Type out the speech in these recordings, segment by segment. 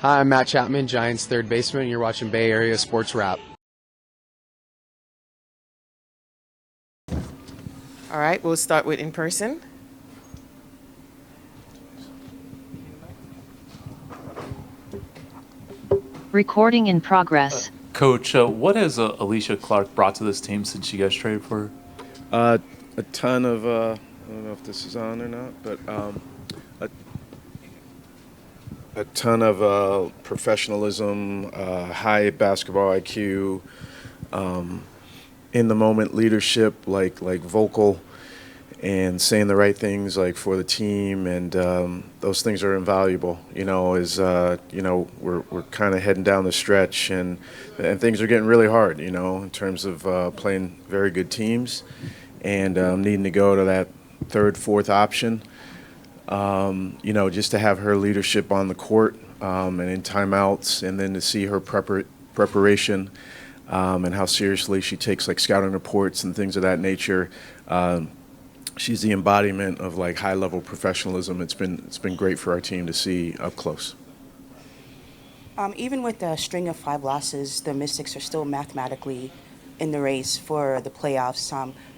Hi, I'm Matt Chapman, Giants third baseman, and you're watching Bay Area Sports Wrap. All right, we'll start with in person. Recording in progress. Coach, what has Alicia Clark brought to this team since you guys traded for A her? ton of, I don't know if this is on or not, but a ton of professionalism, high basketball IQ, in the moment leadership, like vocal and saying the right things like for the team, and those things are invaluable. We're kind of heading down the stretch, and things are getting really hard. In terms of playing very good teams, and needing to go to that third, fourth option. Just to have her leadership on the court and in timeouts, and then to see her preparation and how seriously she takes like scouting reports and things of that nature. She's the embodiment of like high-level professionalism. It's been great for our team to see up close. Even with the string of 5 losses, the Mystics are still mathematically in the race for the playoffs.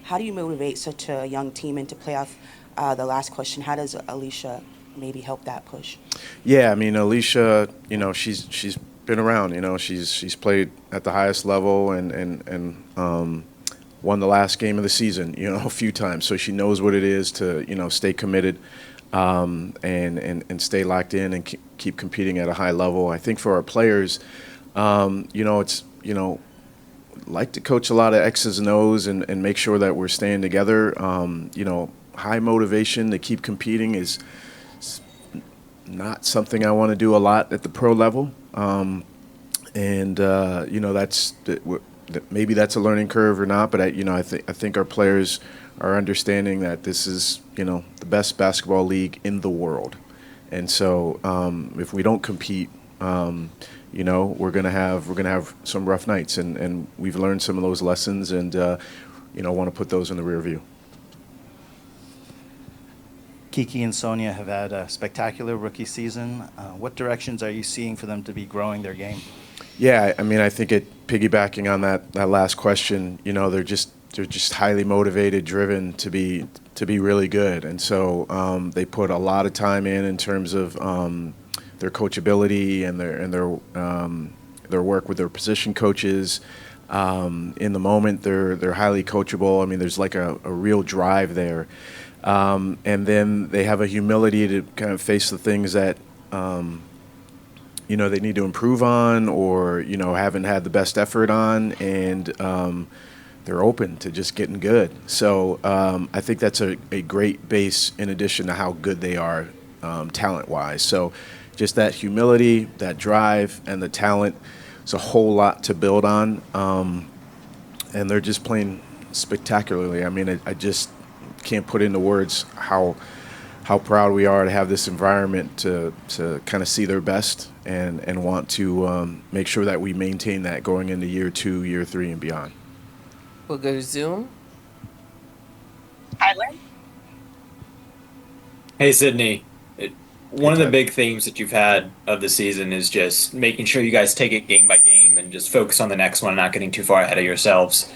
How do you motivate such a young team into playoff? The last question: how does Alicia maybe help that push? Yeah, I mean, Alicia, she's been around. She's played at the highest level and won the last game of the season, a few times. So she knows what it is to, stay committed and stay locked in and keep competing at a high level. I think for our players, it's, like to coach a lot of X's and O's and make sure that we're staying together. High motivation to keep competing is not something I want to do a lot at the pro level. Maybe that's a learning curve or not, but I think our players are understanding that this is the best basketball league in the world, and so if we don't compete, we're gonna have some rough nights, and we've learned some of those lessons, and want to put those in the rear view. Kiki and Sonia have had a spectacular rookie season. What directions are you seeing for them to be growing their game? Yeah, I mean, I think piggybacking on that last question, they're just highly motivated, driven to be really good, and so they put a lot of time in terms of their coachability and their work with their position coaches. In the moment, they're highly coachable. I mean, there's like a real drive there, and then they have a humility to kind of face the things that they need to improve on, or haven't had the best effort on, and they're open to just getting good. So I think that's a great base in addition to how good they are talent-wise. So just that humility, that drive, and the talent, it's a whole lot to build on, and they're just playing spectacularly. I mean, I just can't put into words how proud we are to have this environment to kind of see their best and want to make sure that we maintain that going into year 2, year 3, and beyond. We'll go to Zoom. Tyler? Hey, Sydney. One of the big themes that you've had of the season is just making sure you guys take it game by game and just focus on the next one and not getting too far ahead of yourselves.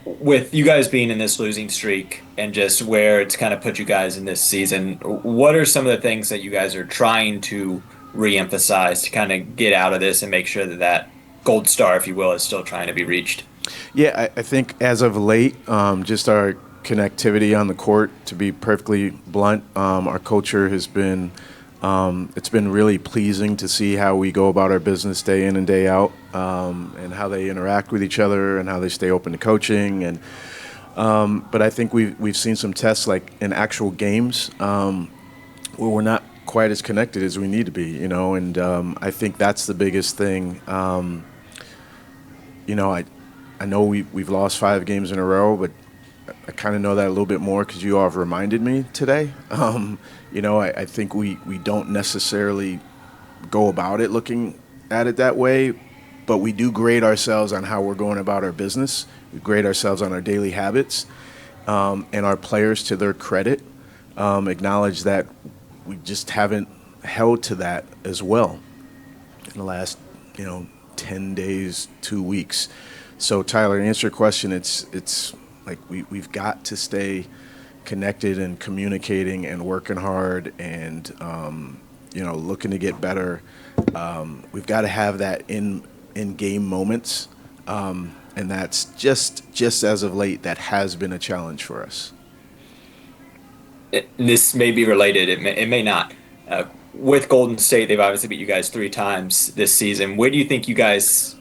With you guys being in this losing streak and just where it's kind of put you guys in this season, what are some of the things that you guys are trying to re-emphasize to kind of get out of this and make sure that gold star, if you will, is still trying to be reached? Yeah, I think as of late, just our connectivity on the court, to be perfectly blunt, our culture has been, it's been really pleasing to see how we go about our business day in and day out, and how they interact with each other and how they stay open to coaching. And but I think we've seen some tests like in actual games where we're not quite as connected as we need to be, and I think that's the biggest thing. I know we've lost 5 games in a row, but I kind of know that a little bit more because you all have reminded me today. I think we don't necessarily go about it looking at it that way, but we do grade ourselves on how we're going about our business. We grade ourselves on our daily habits, and our players, to their credit, acknowledge that we just haven't held to that as well. in the last 10 days, 2 weeks. So Tyler, to answer your question, it's like we've got to stay connected and communicating and working hard and looking to get better. We've got to have that in game moments, and that's just as of late that has been a challenge for us. This may be related. It may not. With Golden State, they've obviously beat you guys 3 times this season. Where do you think you guys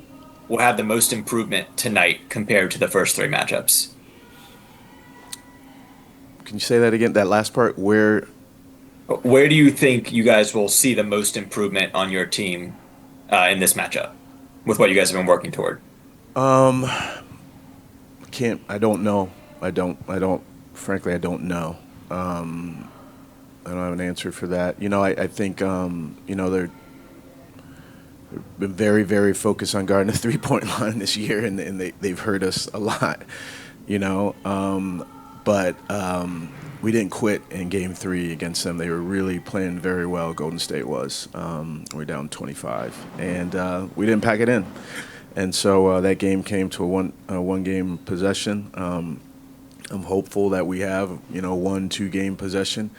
will have the most improvement tonight compared to the first 3 matchups? Can you say that again? That last part, where do you think you guys will see the most improvement on your team in this matchup with what you guys have been working toward? I don't know. Frankly, I don't know. I don't have an answer for that. I think, they've been very, very focused on guarding the 3-point line this year, and they've hurt us a lot, But we didn't quit in Game 3 against them. They were really playing very well, Golden State was. We're down 25, and we didn't pack it in. And so that game came to a one-game possession. I'm hopeful that we have, 1-2 game possession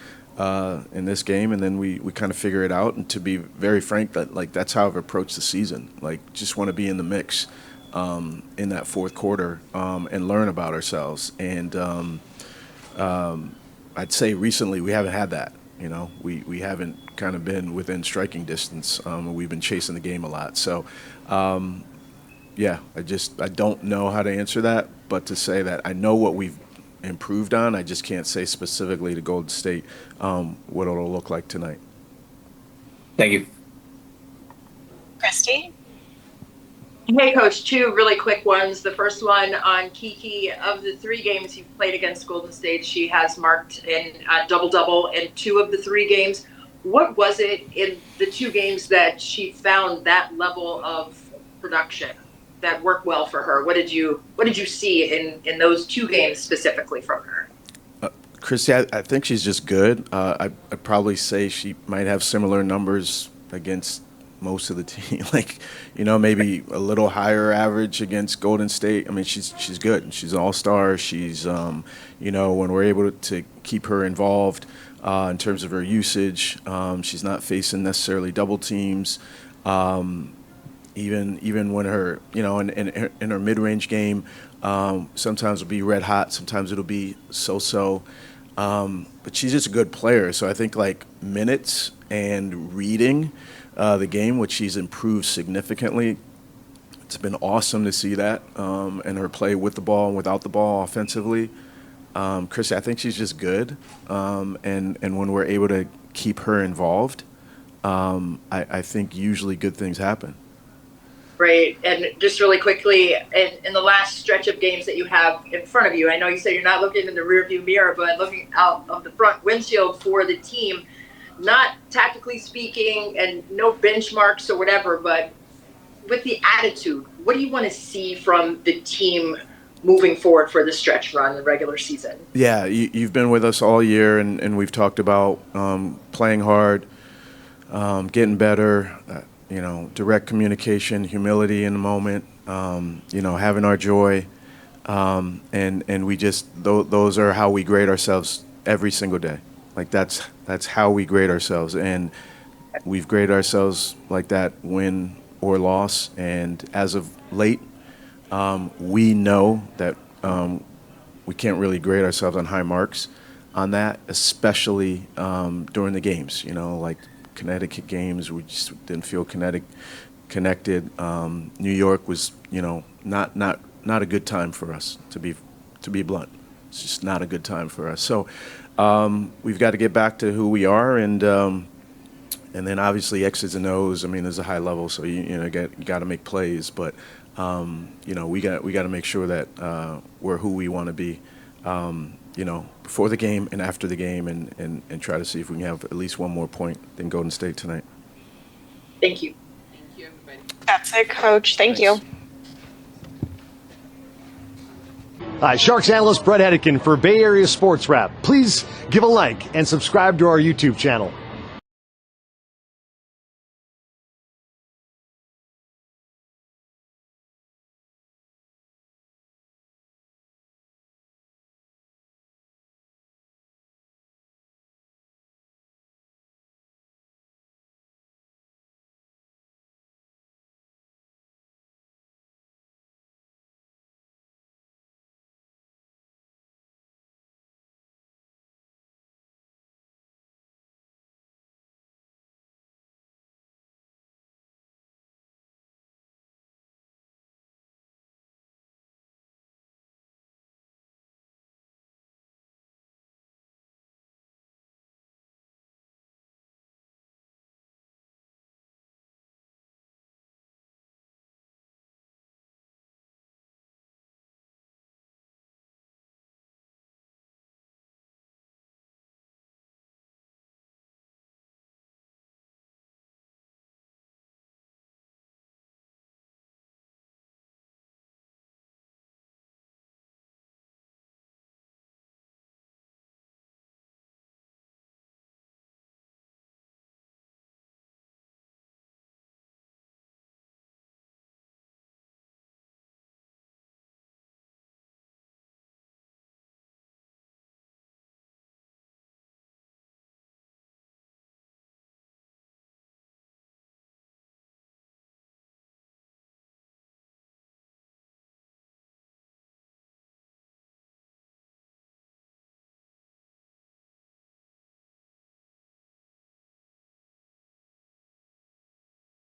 in this game, and then we kind of figure it out. And to be very frank, that's how I've approached the season. Just want to be in the mix in that fourth quarter and learn about ourselves. And I'd say recently we haven't had that. We haven't kind of been within striking distance. We've been chasing the game a lot. So, I don't know how to answer that, but to say that I know what we've improved on, I just can't say specifically to Golden State what it'll look like tonight. Thank you. Christy? Hey, Coach, 2 really quick ones. The first one on Kiki. Of the 3 games you've played against Golden State, she has marked in double-double in 2 of the 3 games. What was it in the 2 games that she found that level of production that worked well for her? What did you see in those 2 games specifically from her? Christy, I think she's just good. I'd probably say she might have similar numbers against most of the team, maybe a little higher average against Golden State. I mean, she's good. She's an all-star. She's, when we're able to keep her involved in terms of her usage, she's not facing necessarily double teams. Even when her, in her mid-range game, sometimes it'll be red hot, sometimes it'll be so-so. But she's just a good player. So I think minutes and reading the game, which she's improved significantly. It's been awesome to see that, and her play with the ball and without the ball offensively. Chris, I think she's just good, and when we're able to keep her involved, I think usually good things happen. Right, and just really quickly, in the last stretch of games that you have in front of you, I know you said you're not looking in the rearview mirror, but looking out of the front windshield for the team, not tactically speaking and no benchmarks or whatever, but with the attitude, what do you want to see from the team moving forward for the stretch run, the regular season? Yeah, you've been with us all year, and we've talked about playing hard, getting better, direct communication, humility in the moment, having our joy, and we just those are how we grade ourselves every single day. That's how we grade ourselves, and we've graded ourselves like that, win or loss. And as of late, we know that we can't really grade ourselves on high marks on that, especially during the games. Connecticut games, we just didn't feel connected. New York was, not a good time for us, to be blunt. It's just not a good time for us. So we've got to get back to who we are, and then obviously X's and O's. I mean, there's a high level, so you got to make plays, but we got to make sure that we're who we want to be. Before the game and after the game, and try to see if we can have at least one more point than Golden State tonight. Thank you. Thank you, everybody. That's it, Coach. Thank you. Hi, Sharks analyst Brett Hedican for Bay Area Sports Wrap. Please give a like and subscribe to our YouTube channel.